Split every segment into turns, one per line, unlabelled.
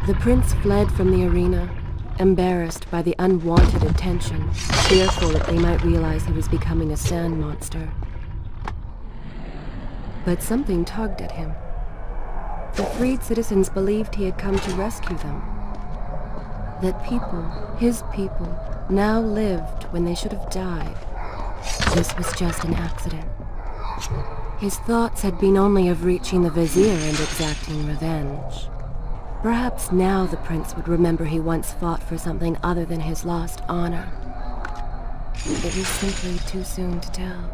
The prince fled from the arena, embarrassed by the unwanted attention, fearful that they might realize he was becoming a sand monster. But something tugged at him. The freed citizens believed he had come to rescue them. That people, his people, now lived when they should have died. This was just an accident. His thoughts had been only of reaching the vizier and exacting revenge. Perhaps now the prince would remember he once fought for something other than his lost honor. It was simply too soon to tell.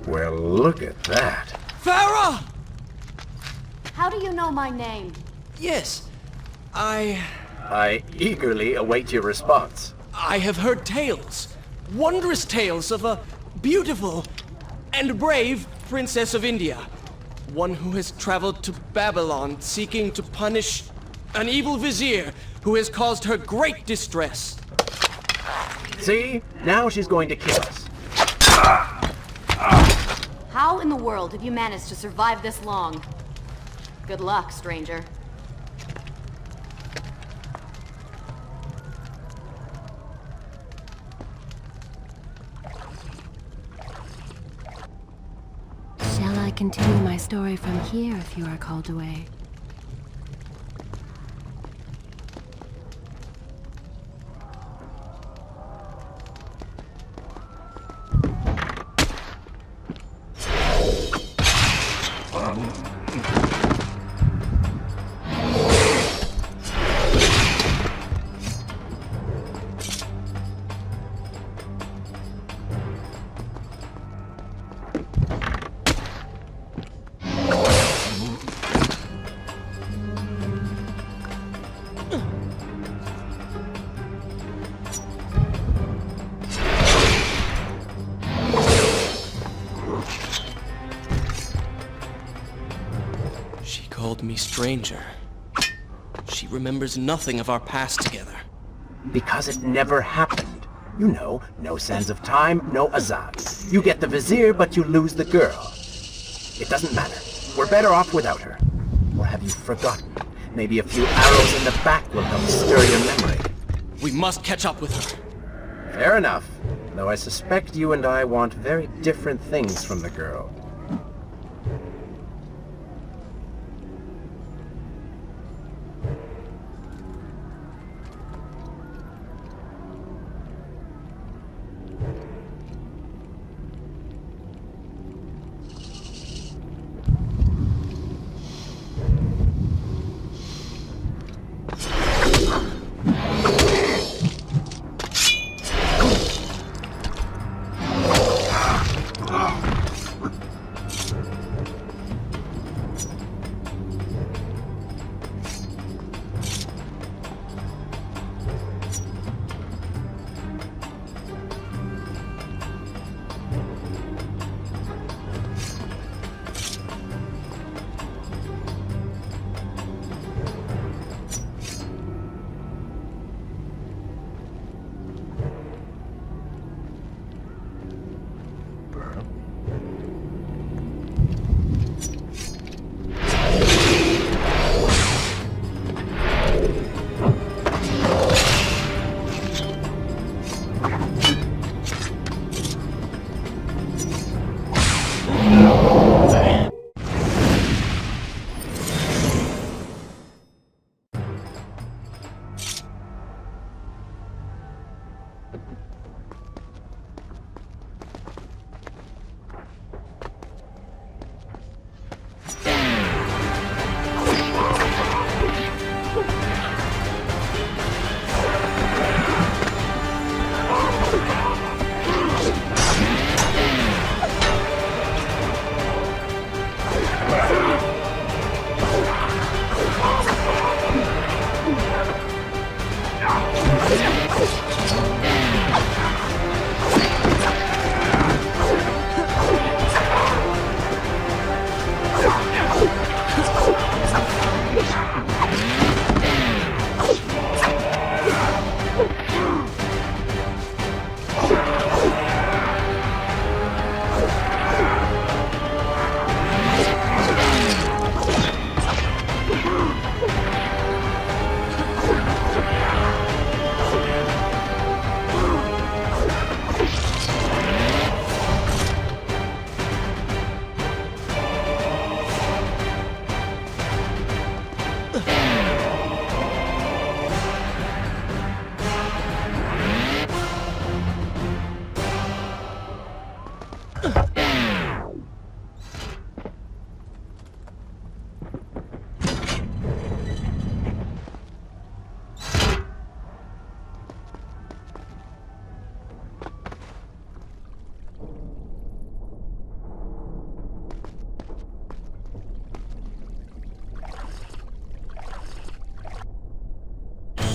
Well, look at that.
Farah!
How do you know my name?
Yes,
I eagerly await your response.
I have heard tales. Wondrous tales of a beautiful and brave princess of India. One who has traveled to Babylon seeking to punish an evil vizier who has caused her great distress.
See? Now she's going to kill us.
How in the world have you managed to survive this long? Good luck, stranger.
Shall I continue my story from here if you are called away?
She called me stranger. She remembers nothing of our past together.
Because it never happened. You know, no sands of time, no Azad. You get the vizier, but you lose the girl. It doesn't matter. We're better off without her. Or have you forgotten? Maybe a few arrows in the back will help stir your memory.
We must catch up with her.
Fair enough. Though I suspect you and I want very different things from the girl.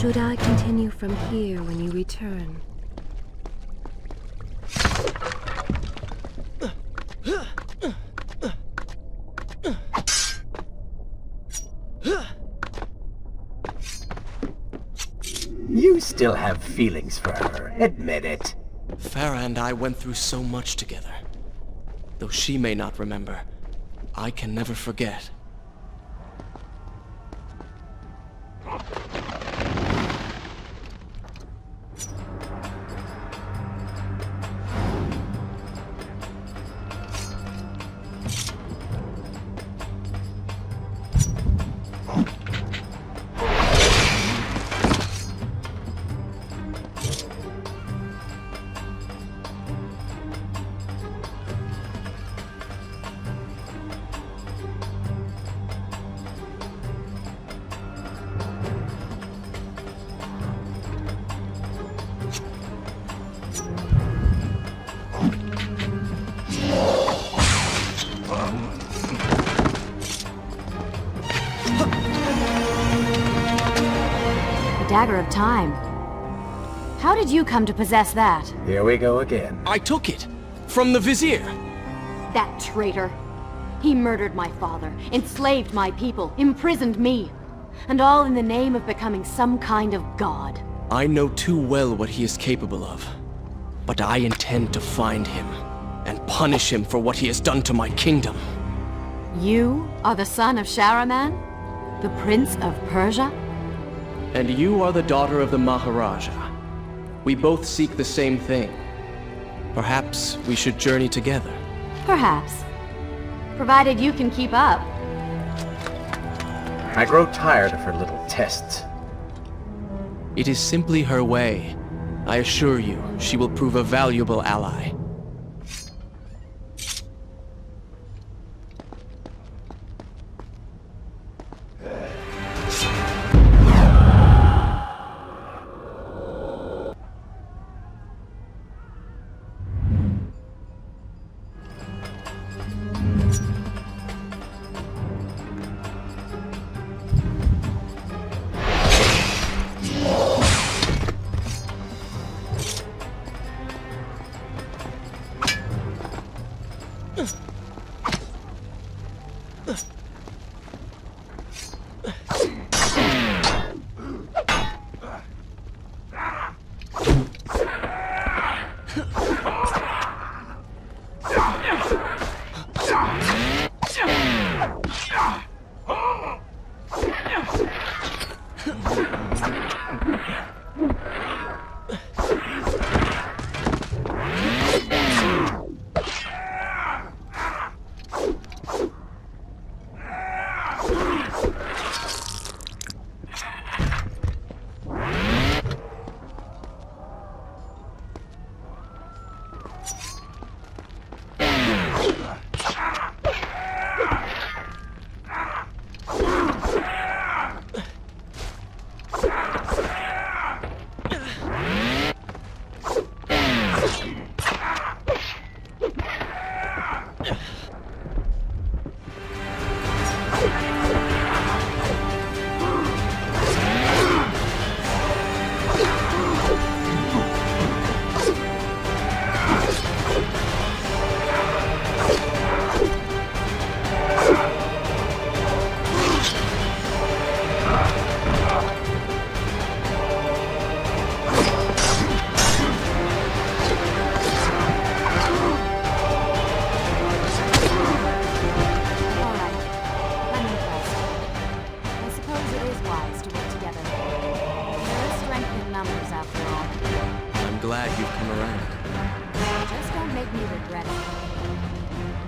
Should I continue from here when you return?
You still have feelings for her, admit it.
Farah and I went through so much together. Though she may not remember, I can never forget.
Dagger of Time. How did you come to possess that?
Here we go again.
I took it from the Vizier.
That traitor. He murdered my father, enslaved my people, imprisoned me. And all in the name of becoming some kind of god.
I know too well what he is capable of. But I intend to find him and punish him for what he has done to my kingdom.
You are the son of Shahraman? The Prince of Persia?
And you are the daughter of the Maharaja. We both seek the same thing. Perhaps we should journey together.
Perhaps. Provided you can keep up.
I grow tired of her little tests.
It is simply her way. I assure you, she will prove a valuable ally.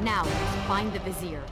Now, find the Vizier.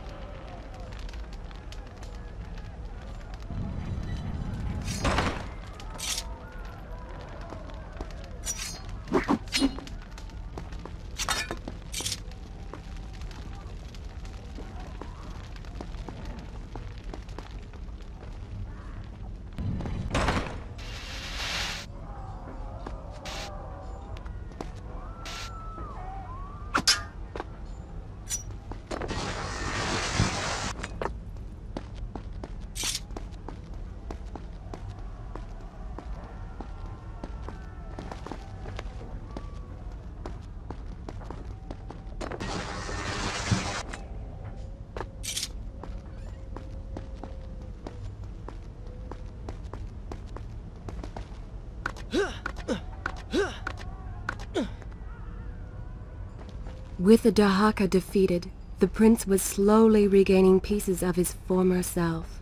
With the Dahaka defeated, the prince was slowly regaining pieces of his former self.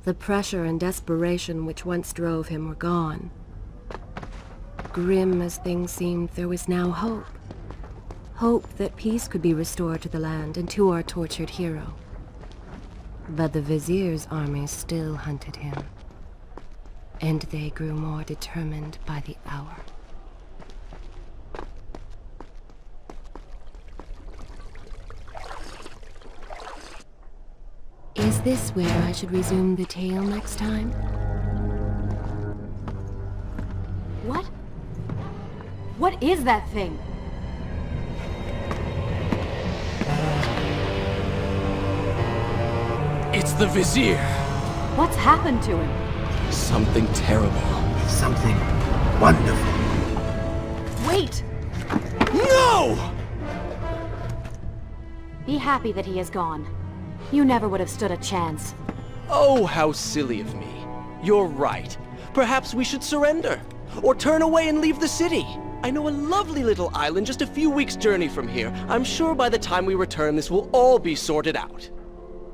The pressure and desperation which once drove him were gone. Grim as things seemed, there was now hope. Hope that peace could be restored to the land and to our tortured hero. But the Vizier's army still hunted him, and they grew more determined by the hour. Is this where I should resume the tale next time?
What? What is that thing?
It's the Vizier.
What's happened to him?
Something terrible.
Something wonderful.
Wait!
No!
Be happy that he is gone. You never would have stood a chance.
Oh, how silly of me. You're right. Perhaps we should surrender. Or turn away and leave the city. I know a lovely little island just a few weeks' journey from here. I'm sure by the time we return, this will all be sorted out.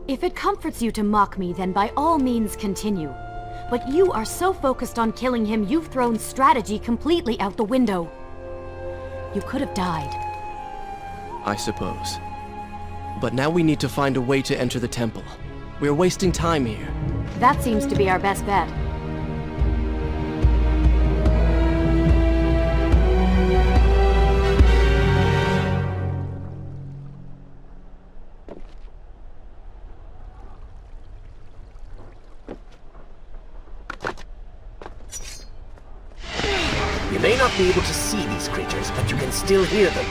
If it comforts you to mock me, then by all means continue. But you are so focused on killing him, you've thrown strategy completely out the window. You could have died.
I suppose. But now we need to find a way to enter the temple. We're wasting time here.
That seems to be our best bet.
You may not be able to see these creatures, but you can still hear them.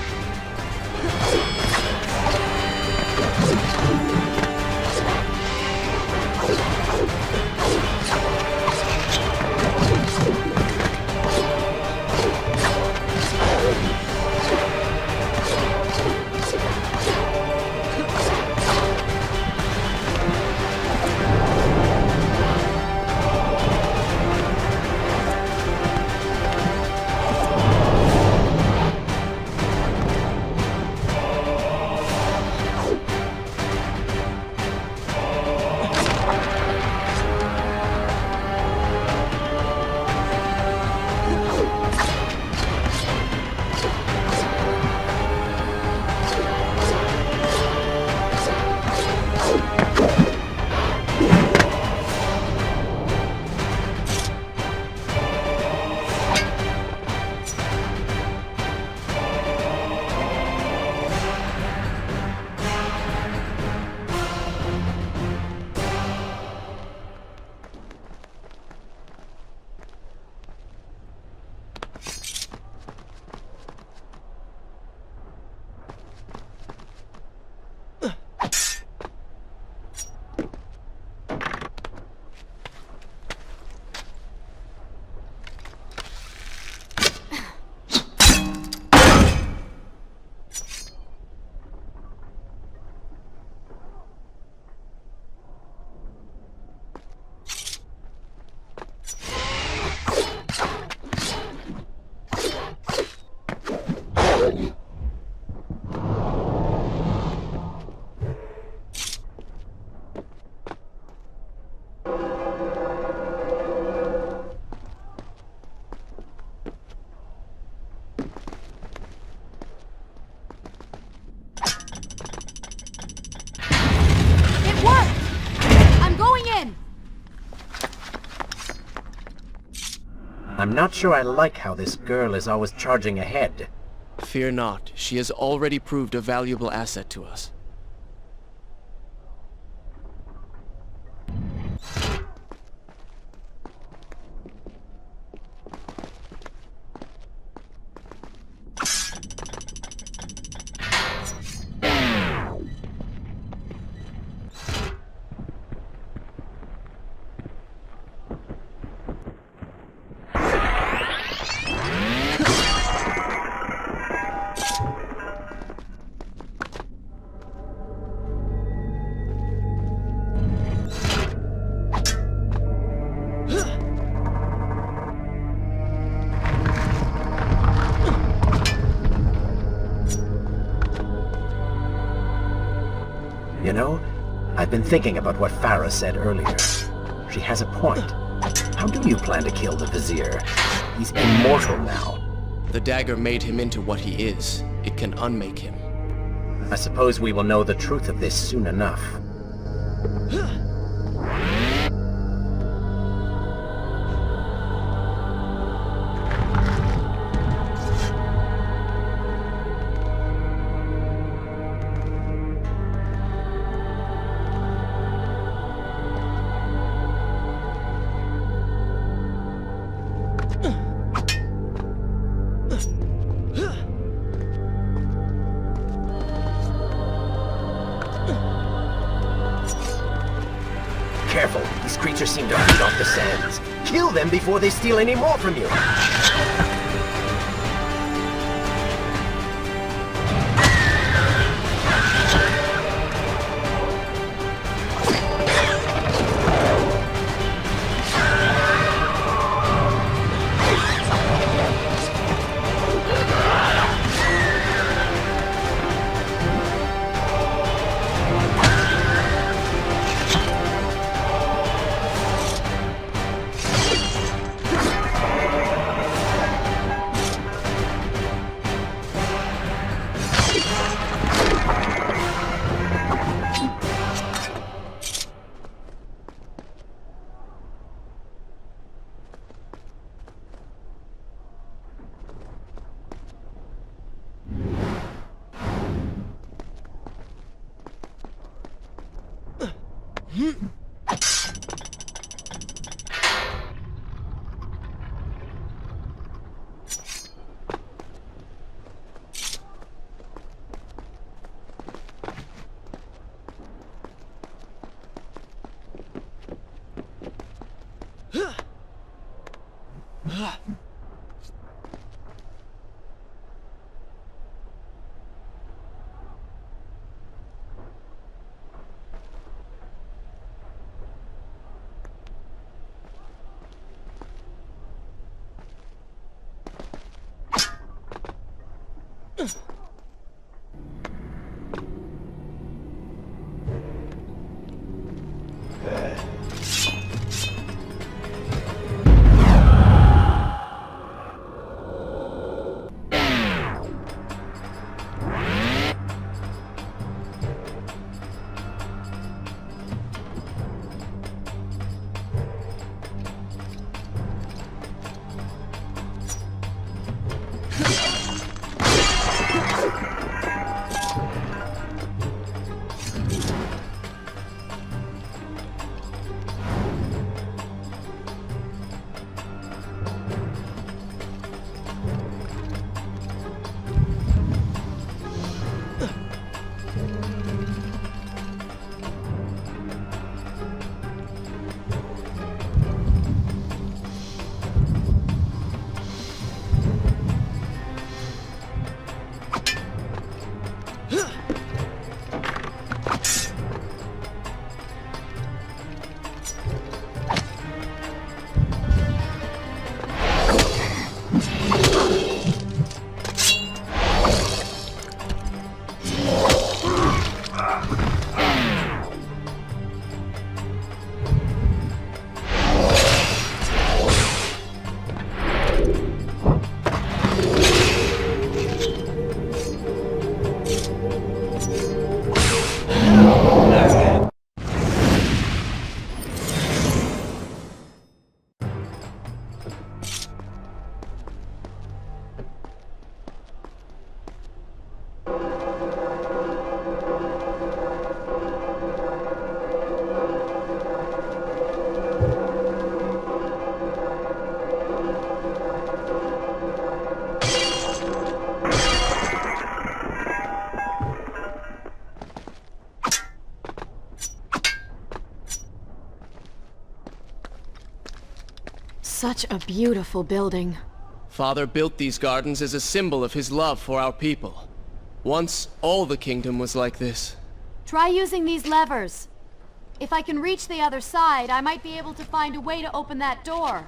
I'm not sure I like how this girl is always charging ahead.
Fear not, she has already proved a valuable asset to us.
You know, I've been thinking about what Farah said earlier. She has a point. How do you plan to kill the Vizier? He's immortal now.
The dagger made him into what he is. It can unmake him.
I suppose we will know the truth of this soon enough. Careful, these creatures seem to feed off the sands. Kill them before they steal any more from you.
Such a beautiful building.
Father built these gardens as a symbol of his love for our people. Once, all the kingdom was like this.
Try using these levers. If I can reach the other side, I might be able to find a way to open that door.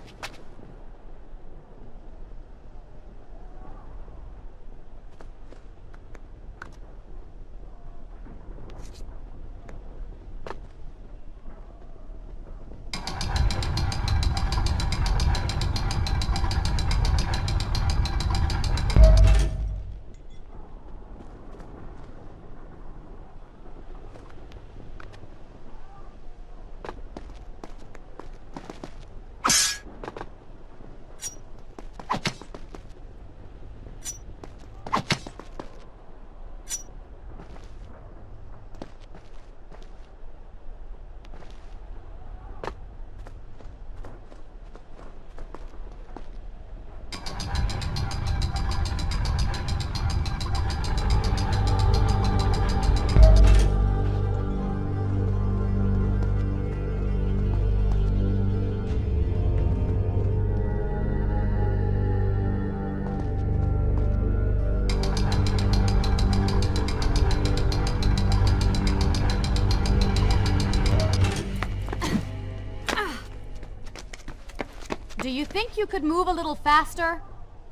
think you could move a little faster?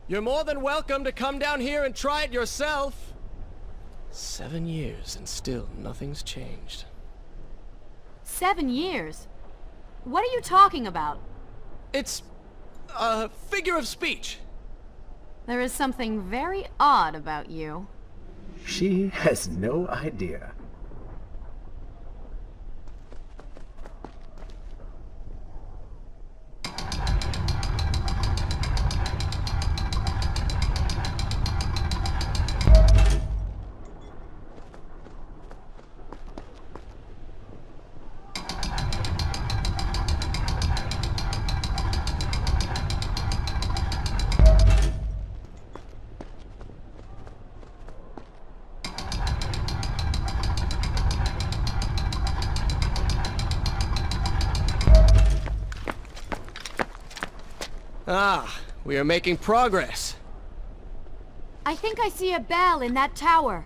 You're more than welcome to come down here and try it yourself. 7 years and still nothing's changed.
7 years? What are you talking about?
It's a figure of speech.
There is something very odd about you.
She has no idea.
Ah, we are making progress.
I think I see a bell in that tower.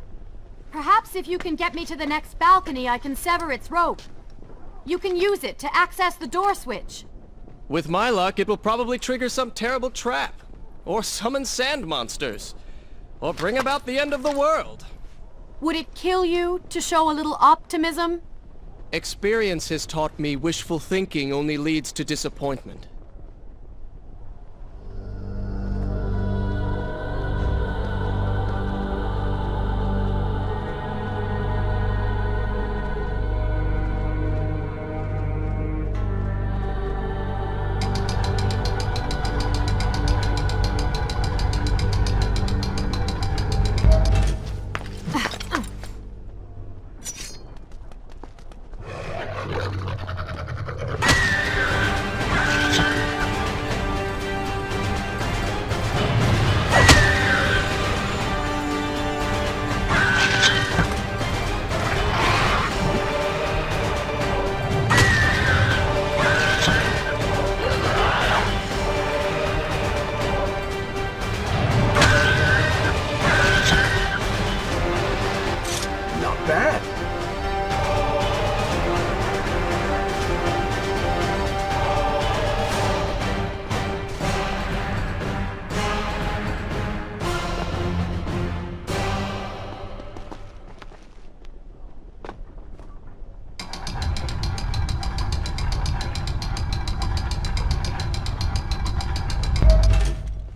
Perhaps if you can get me to the next balcony, I can sever its rope. You can use it to access the door switch.
With my luck, it will probably trigger some terrible trap. Or summon sand monsters. Or bring about the end of the world.
Would it kill you to show a little optimism?
Experience has taught me wishful thinking only leads to disappointment.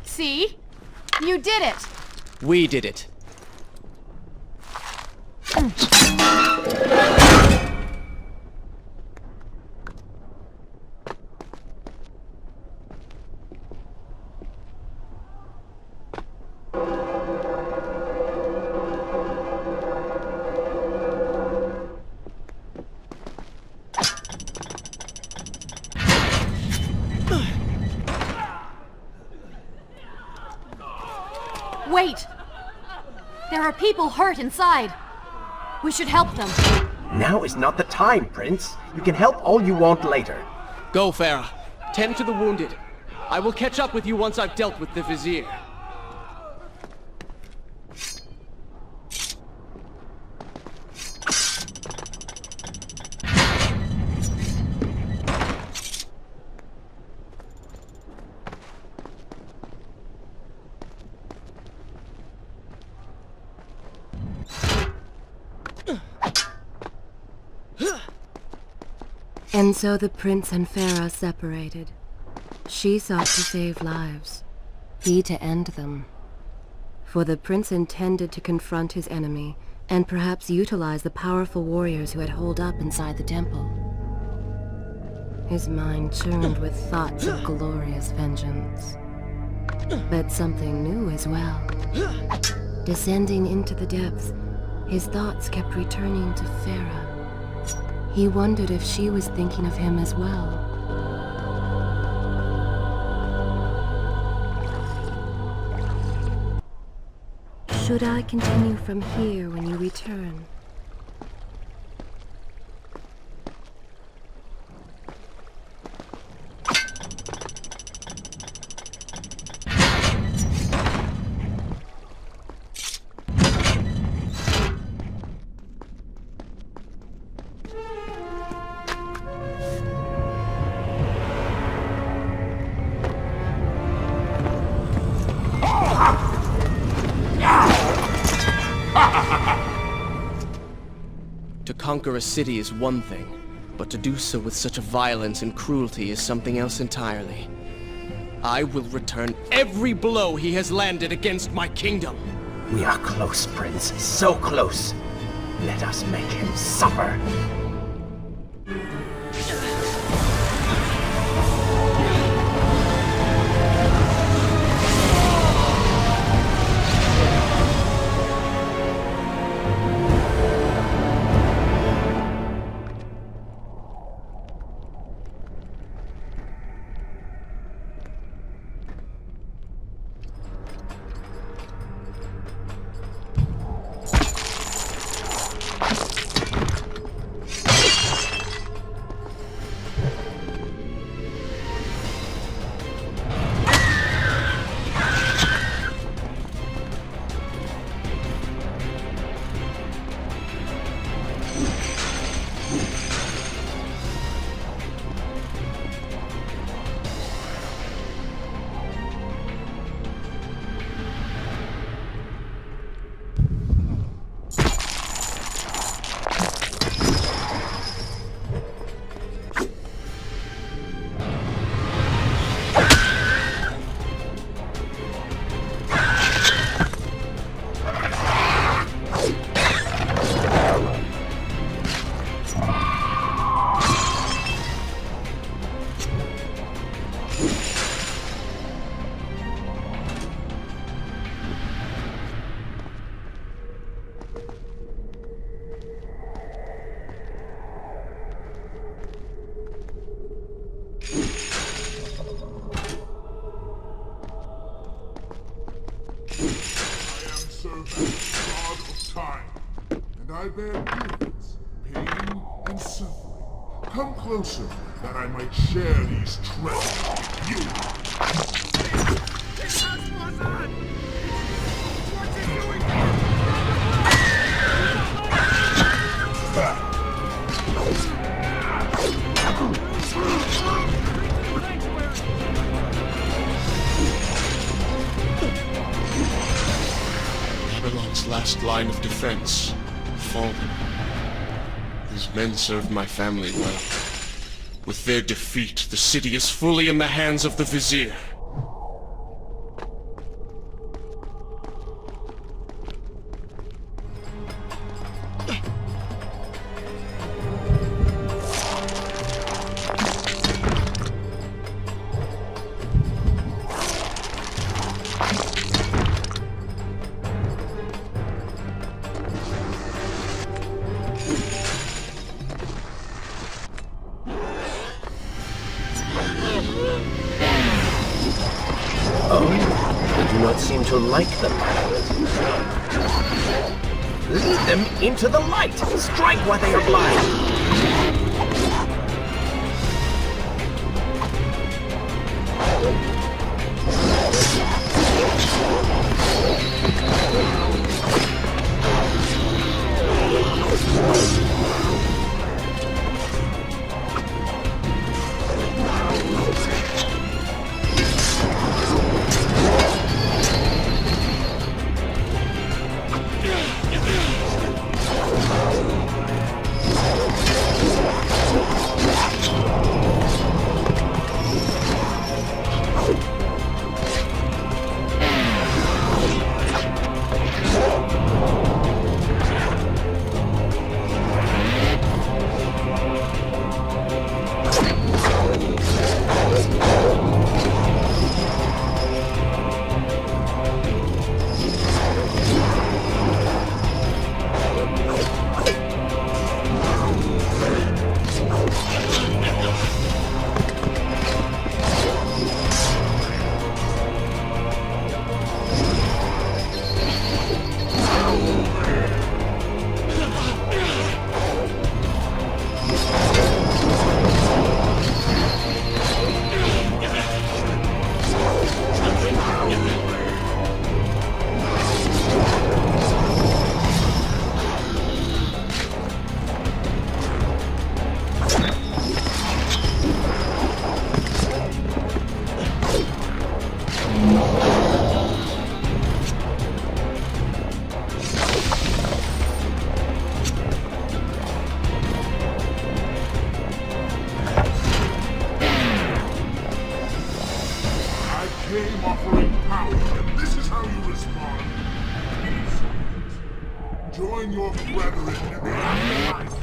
See? You did it!
We did it.
Wait! There are people hurt inside. We should help them.
Now is not the time, Prince. You can help all you want later.
Go, Farah. Tend to the wounded. I will catch up with you once I've dealt with the Vizier.
And so the prince and Farah separated. She sought to save lives, he to end them. For the prince intended to confront his enemy, and perhaps utilize the powerful warriors who had holed up inside the temple. His mind churned with thoughts of glorious vengeance. But something new as well. Descending into the depths, his thoughts kept returning to Farah. He wondered if she was thinking of him as well. Should I continue from here when you return?
To conquer a city is one thing, but to do so with such a violence and cruelty is something else entirely. I will return every blow he has landed against my kingdom.
We are close, Prince. So close. Let us make him suffer.
I bear grievance, pain, and suffering. Come closer, that I might share these treasures with you.
This house was on! What's he doing here?
Babylon's last line of defense. Fallen. These men served my family well. With their defeat, the city is fully in the hands of the Vizier.
They do not seem to like them. Lead them into the light! Strike while they are blind!
Join your brethren in the afterlife.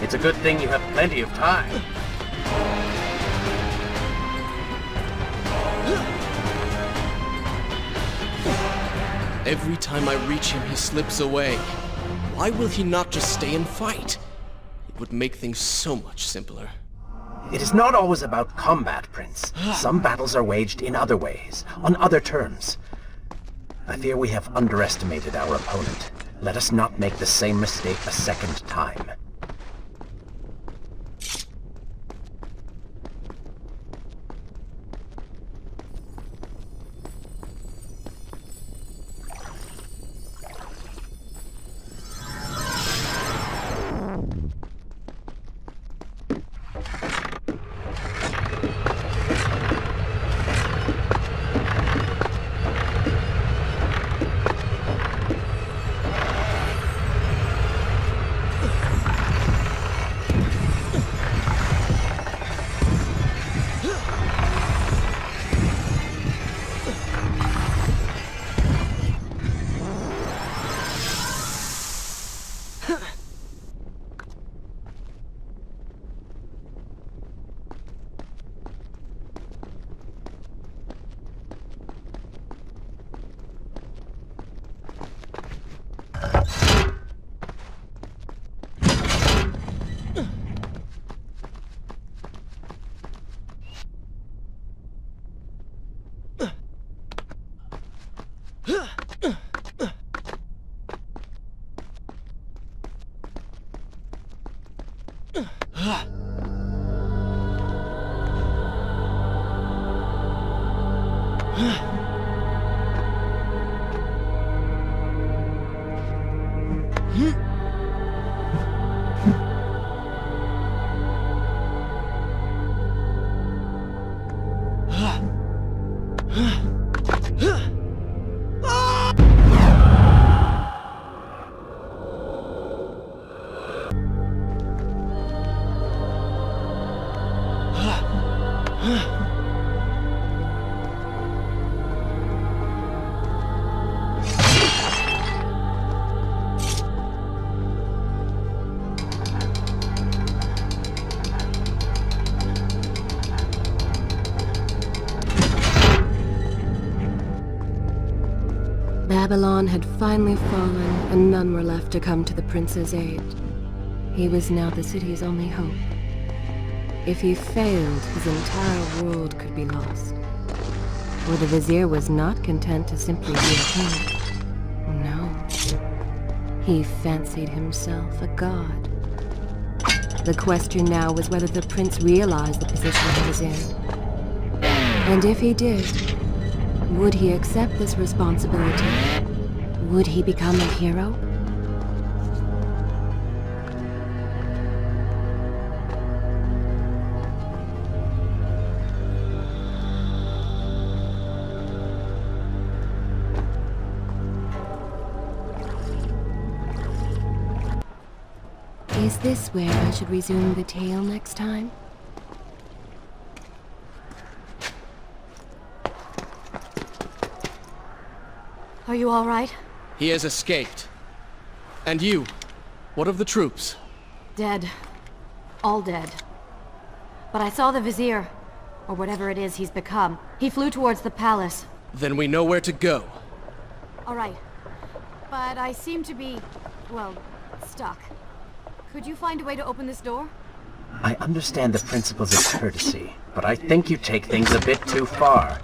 It's a good thing you have plenty of time.
Every time I reach him, he slips away. Why will he not just stay and fight? It would make things so much simpler.
It is not always about combat, Prince. Some battles are waged in other ways, on other terms. I fear we have underestimated our opponent. Let us not make the same mistake a second time.
Babylon had finally fallen, and none were left to come to the prince's aid. He was now the city's only hope. If he failed, his entire world could be lost. For the vizier was not content to simply be a king. No. He fancied himself a god. The question now was whether the prince realized the position he was in. And if he did, would he accept this responsibility? Would he become a hero? Is this where I should resume the tale next time?
Are you all right?
He has escaped. And you? What of the troops?
Dead. All dead. But I saw the Vizier, or whatever it is he's become. He flew towards the palace.
Then we know where to go.
All right. But I seem to be, well, stuck. Could you find a way to open this door?
I understand the principles of courtesy, but I think you take things a bit too far.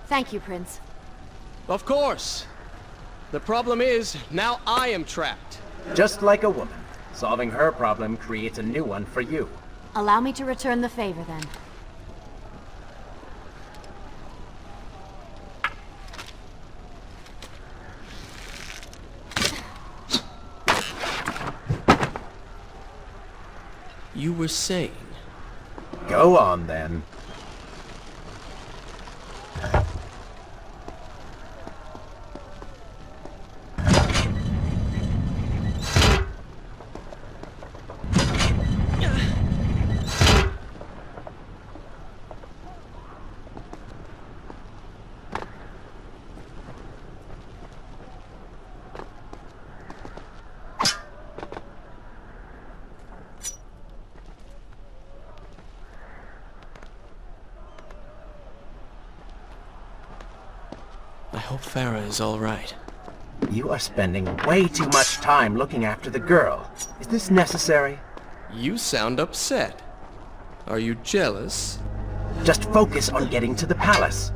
Thank you, Prince.
Of course. The problem is, now I am trapped.
Just like a woman. Solving her problem creates a new one for you.
Allow me to return the favor, then.
You were saying?
Go on, then.
I hope Farah is all right.
You are spending way too much time looking after the girl. Is this necessary?
You sound upset. Are you jealous?
Just focus on getting to the palace.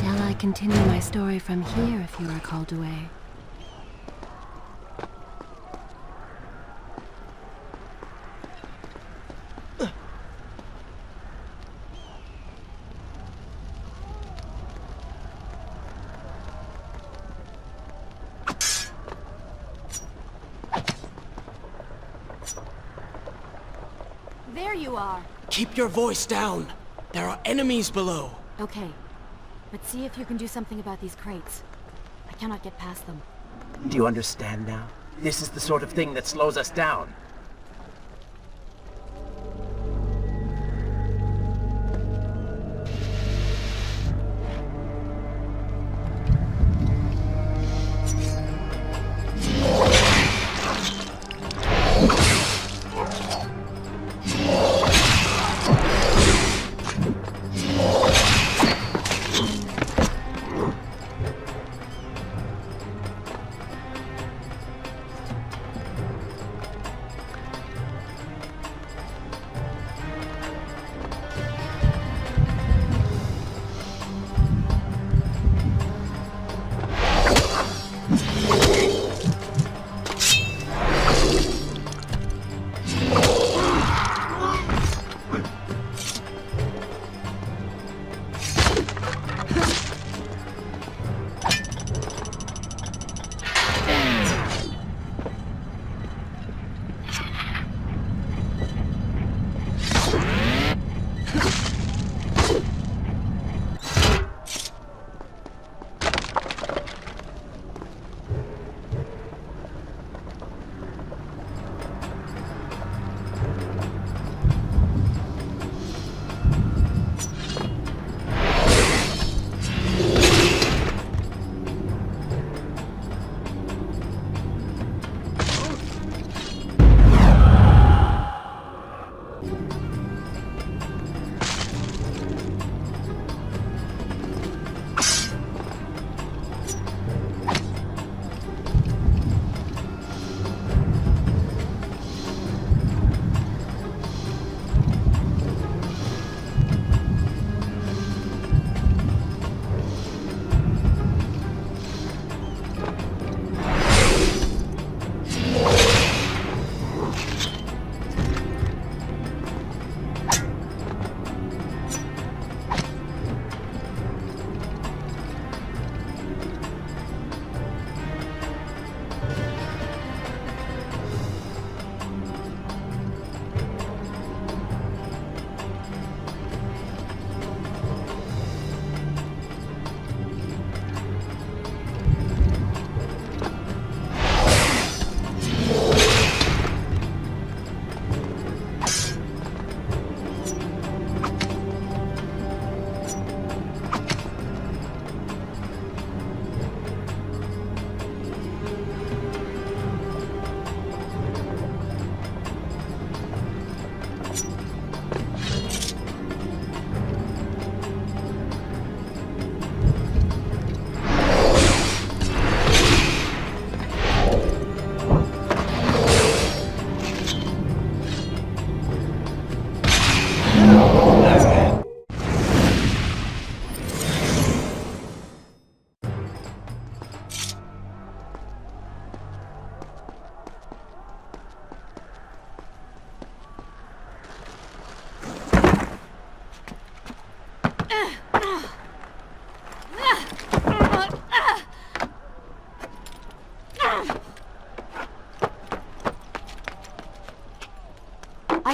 Shall I continue my story from here if you are called away?
There you are.
Keep your voice down. There are enemies below.
Okay. But see if you can do something about these crates. I cannot get past them.
Do you understand now? This is the sort of thing that slows us down.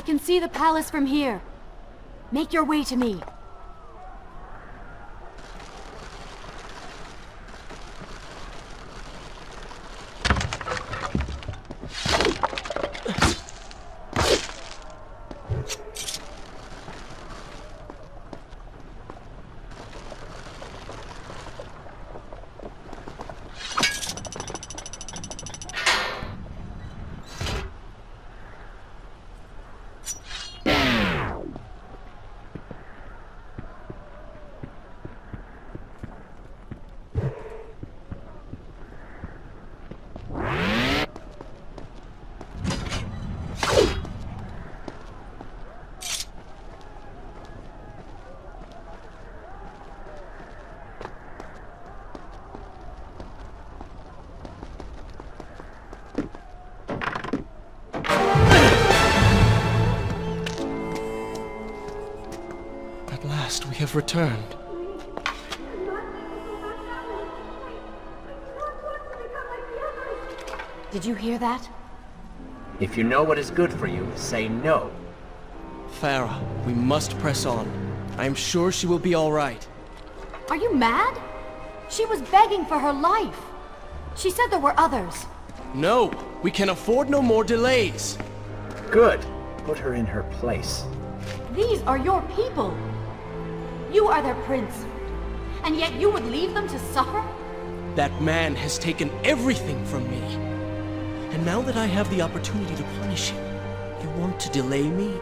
I can see the palace from here. Make your way to me.
At last, we have returned.
Did you hear that?
If you know what is good for you, say no.
Farah, we must press on. I am sure she will be all right.
Are you mad? She was begging for her life. She said there were others.
No, we can afford no more delays.
Good. Put her in her place.
These are your people. You are their prince. And yet you would leave them to suffer?
That man has taken everything from me. And now that I have the opportunity to punish him, you want to delay me?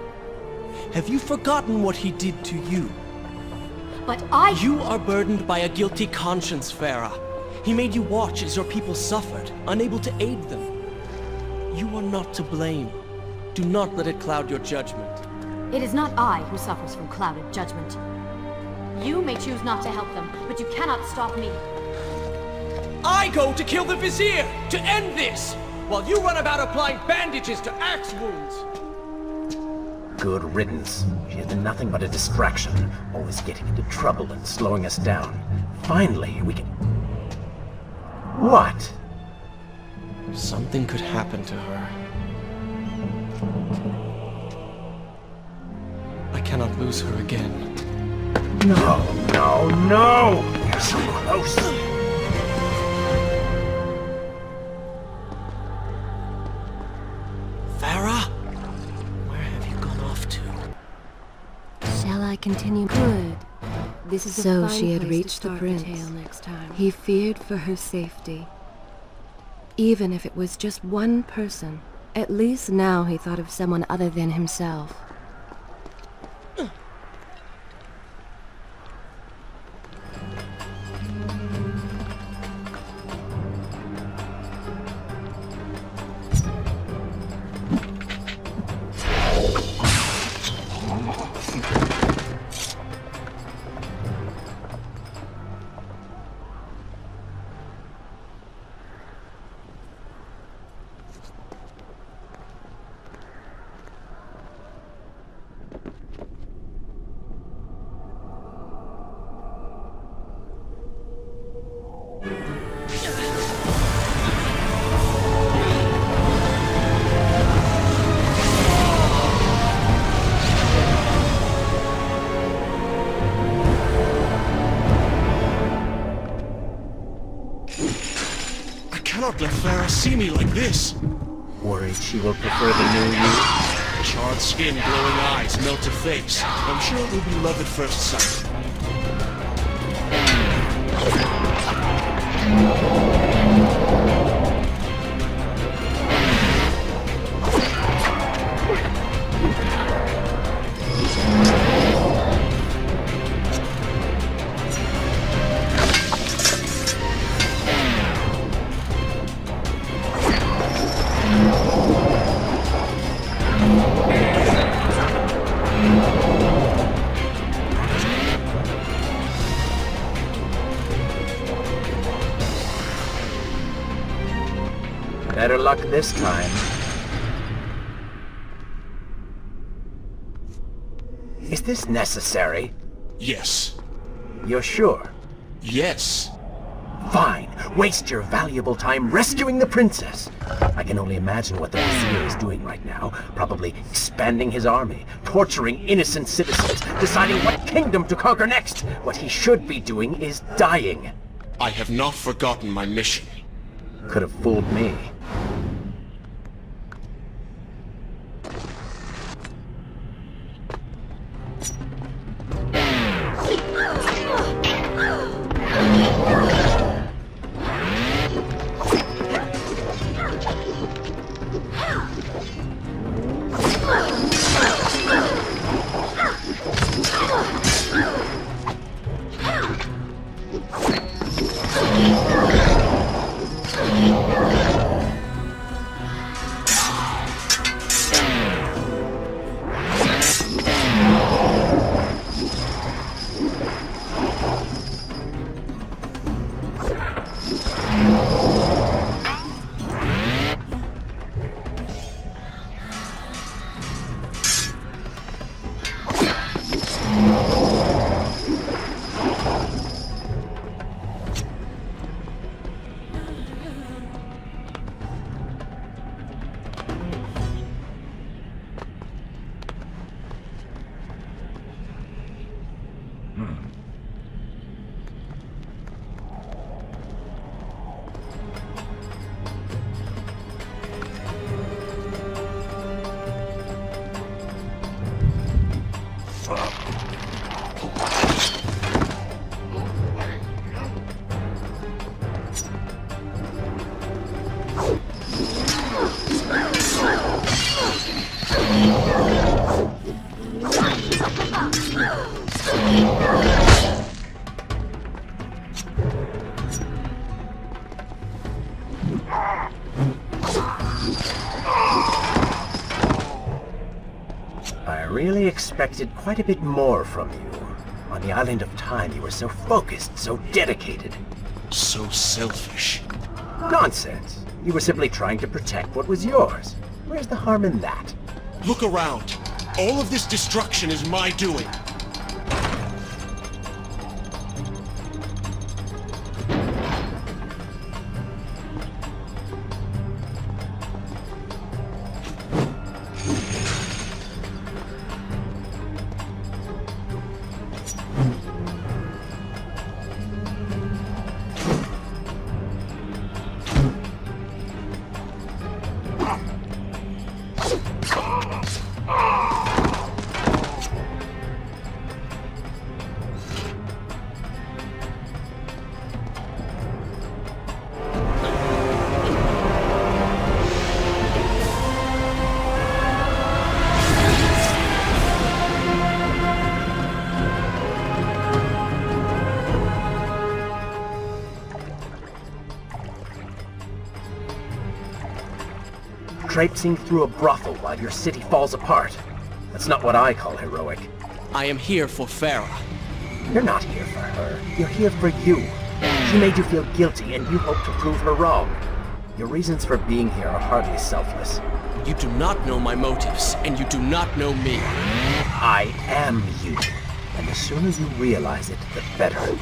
Have you forgotten what he did to you?
But
You are burdened by a guilty conscience, Farah. He made you watch as your people suffered, unable to aid them. You are not to blame. Do not let it cloud your judgment.
It is not I who suffers from clouded judgment. You may choose not to help them, but you cannot stop me.
I go to kill the Vizier, to end this, while you run about applying bandages to axe wounds.
Good riddance. She has been nothing but a distraction, always getting into trouble and slowing us down. Finally, we can... What?
Something could happen to her. I cannot lose her again.
No, no, no! You're so close!
Farah? Where have you gone off to?
Shall I continue? Good. This is
So
a fine
she had
place
reached
to
the
start
prince.
tale next time.
He feared for her safety. Even if it was just one person,
At least now he thought of someone other than himself.
I cannot let Farah see me like this.
Worried she will prefer the new you?
Charred skin, glowing eyes, melted face. I'm sure it will be love at first sight.
Better luck this time. Is this necessary?
Yes.
You're sure?
Yes.
Fine. Waste your valuable time rescuing the princess. I can only imagine what the Vizier is doing right now. Probably expanding his army, torturing innocent citizens, deciding what kingdom to conquer next. What he should be doing is dying.
I have not forgotten my mission.
Could have fooled me. I really expected quite a bit more from you. On the Island of Time, you were so focused, so dedicated.
So selfish.
Nonsense. You were simply trying to protect what was yours. Where's the harm in that?
Look around. All of this destruction is my doing.
Traipsing through a brothel while your city falls apart. That's not what I call heroic.
I am here for Farah.
You're not here for her. You're here for you. She made you feel guilty, and you hope to prove her wrong. Your reasons for being here are hardly selfless.
You do not know my motives, and you do not know me.
I am you. And the sooner you realize it, the better.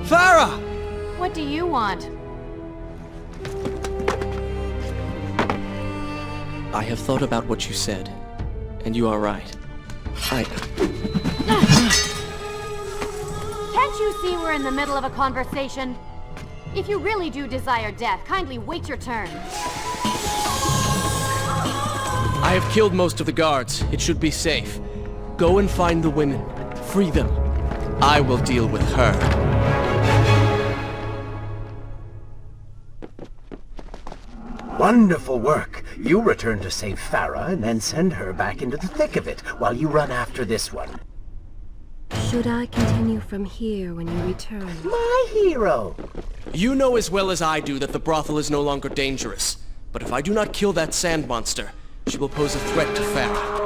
Farah!
What do you want?
I have thought about what you said, and you are right.
Can't you see we're in the middle of a conversation? If you really do desire death, kindly wait your turn.
I have killed most of the guards. It should be safe. Go and find the women. Free them. I will deal with her.
Wonderful work. You return to save Farah and then send her back into the thick of it while you run after this one.
Should I continue from here when you return?
My hero!
You know as well as I do that the brothel is no longer dangerous. But if I do not kill that sand monster, she will pose a threat to Farah.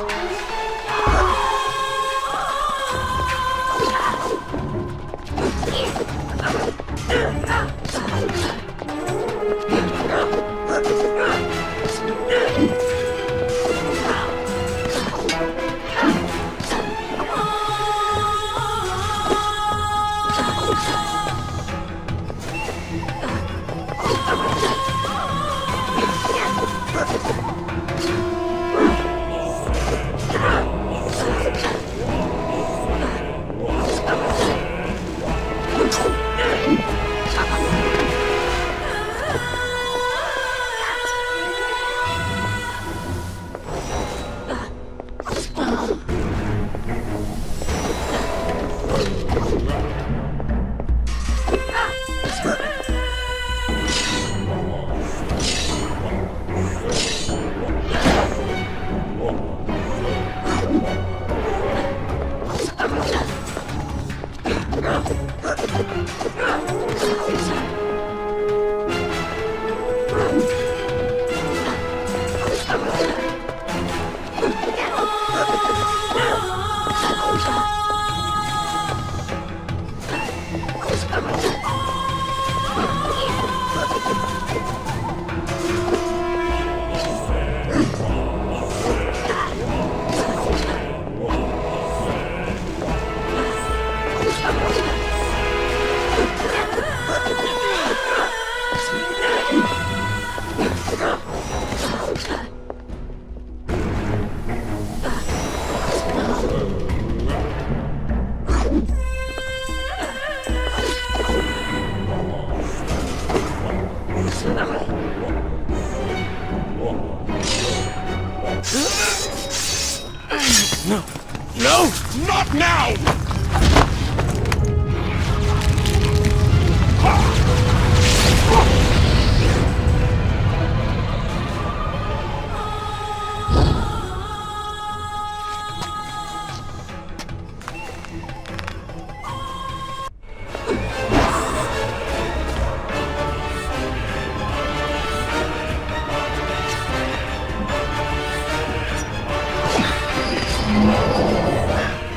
No! Not now!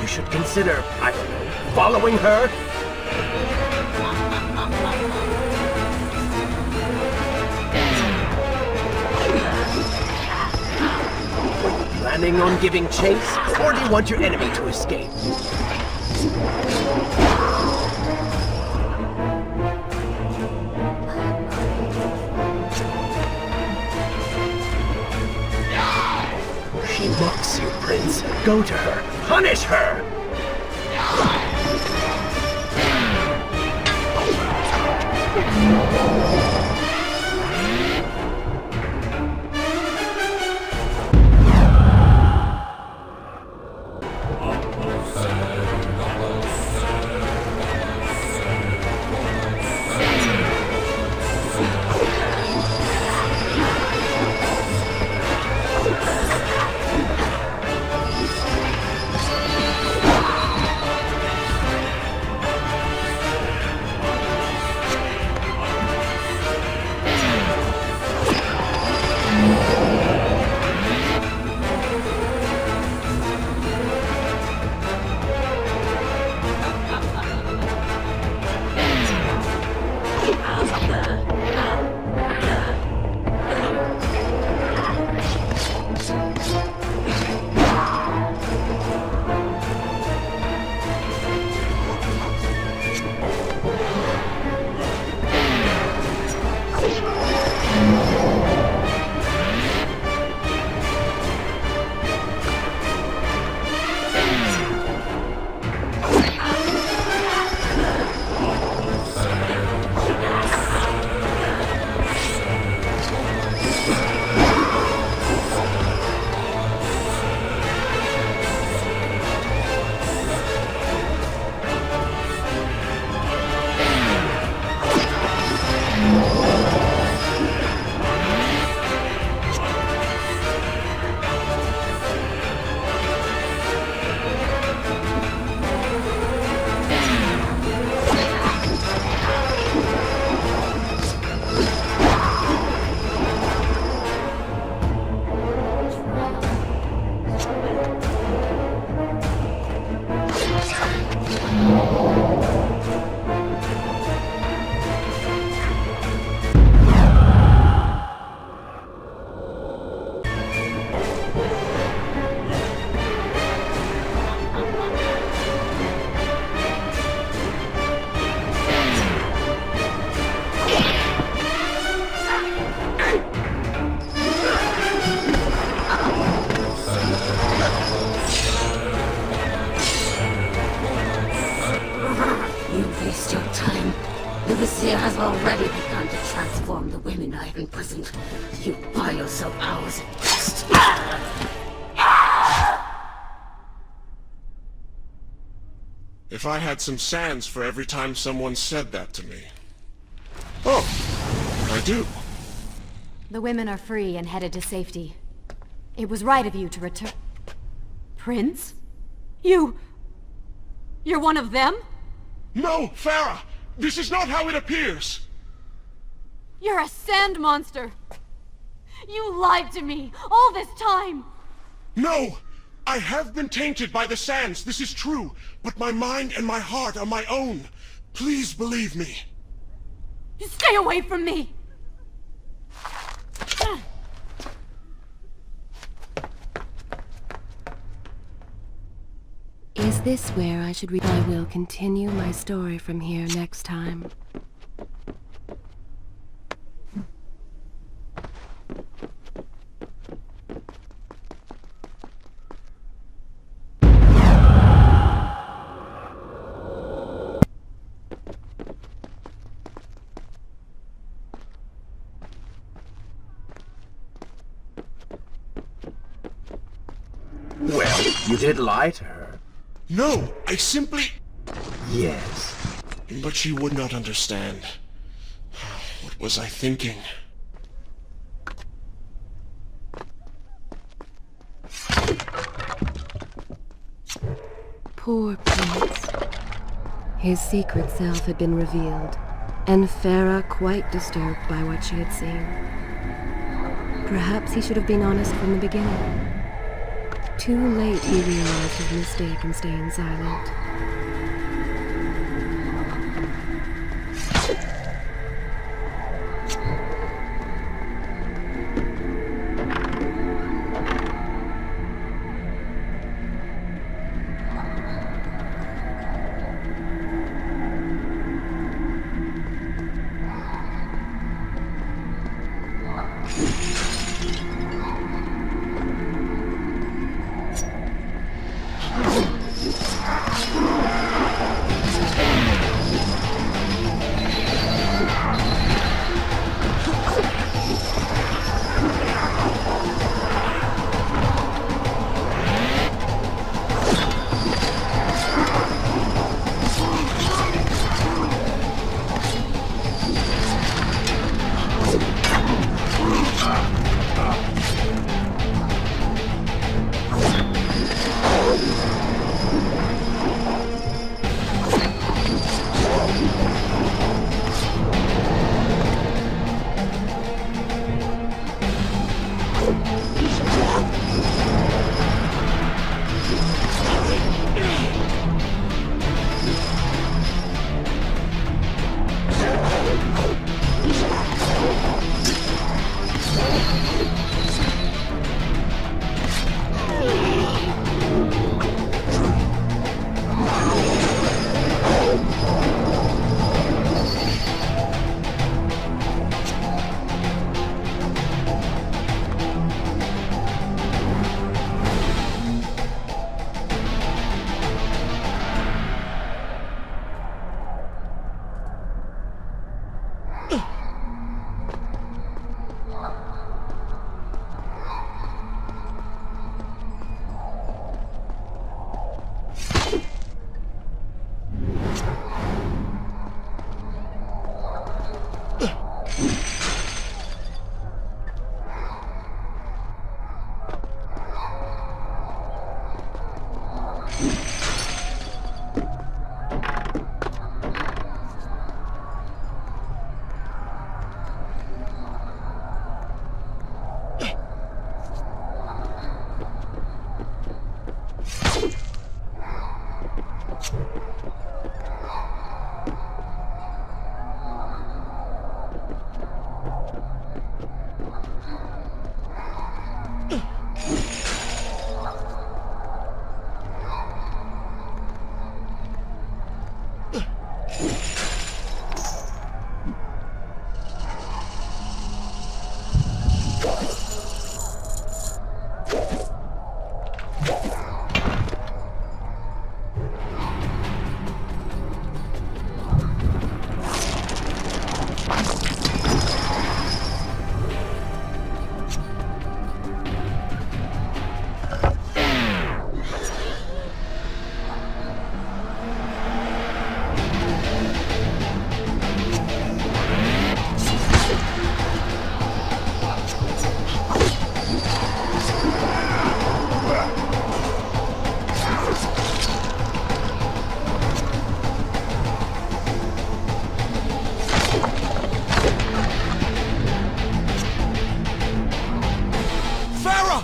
You should consider, I don't know, following her? Planning on giving chase, or do you want your enemy to escape? She mocks you, Prince. Go to her. Punish her!
imprisoned. You buy yourself hours at best.
If I had some sands for every time someone said that to me. Oh, I do.
The women are free and headed to safety. It was right of you to return... Prince? You're one of them?
No, Farah! This is not how it appears!
You're a sand monster! You lied to me all this time!
No! I have been tainted by the sands, this is true, but my mind and my heart are my own. Please believe me.
Stay away from me!
Is this where I should I will continue my story from here next time.
Well, you did lie to her.
No, I simply...
Yes.
But she would not understand. What was I thinking?
Poor Prince. His secret self had been revealed, and Farah quite disturbed by what she had seen. Perhaps he should have been honest from the beginning. Too late he realized his mistake in staying silent.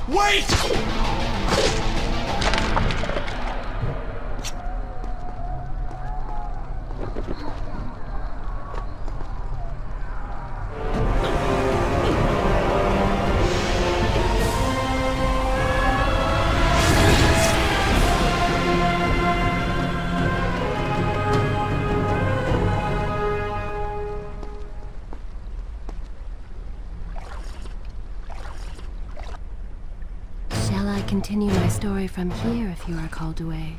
Wait!
Shall I continue my story from here if you are called away?